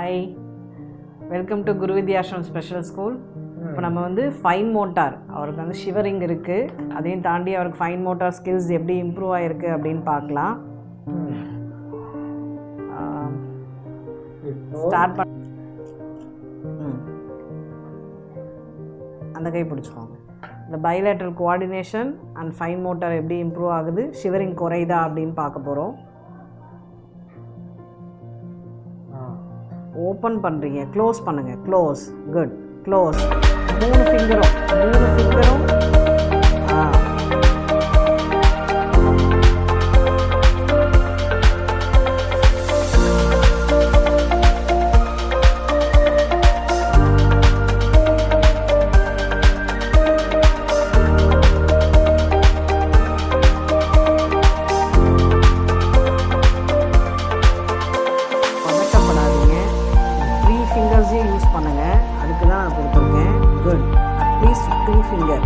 Hi, welcome to Guru Vidyashram special school. இப்போ நம்ம வந்து ஃபைன் மோட்டார், அவருக்கு வந்து ஷிவரிங் இருக்குது, அதையும் தாண்டி அவருக்கு ஃபைன் மோட்டார் ஸ்கில்ஸ் எப்படி இம்ப்ரூவ் ஆகிருக்கு அப்படின்னு பார்க்கலாம். ஸ்டார்ட் பண்ண அந்த கை பிடிச்சிக்கோங்க. இந்த bilateral coordination and fine motor எப்படி இம்ப்ரூவ் ஆகுது, ஷிவரிங் குறையுதா அப்படின்னு பார்க்க போகிறோம். ஓப்பன் பண்ணுறீங்க, க்ளோஸ் பண்ணுங்கள், க்ளோஸ், குட், க்ளோஸ். மூணு ஃபிங்கரும் யூஸ் பண்ணுங்கள். அதுக்கு தான் நான் கொடுத்துருக்கேன். Good, at least 2 finger.